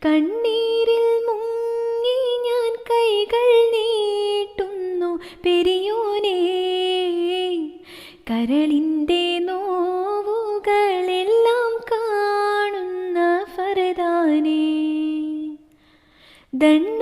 കണ്ണീരിൽ മുങ്ങി ഞാൻ കൈകൾ നീട്ടുന്നു പെരിയോനേ. കരളിൻ്റെ നോവുകളെല്ലാം കാണുന്ന ഫർദാനേ. ദണ്ണ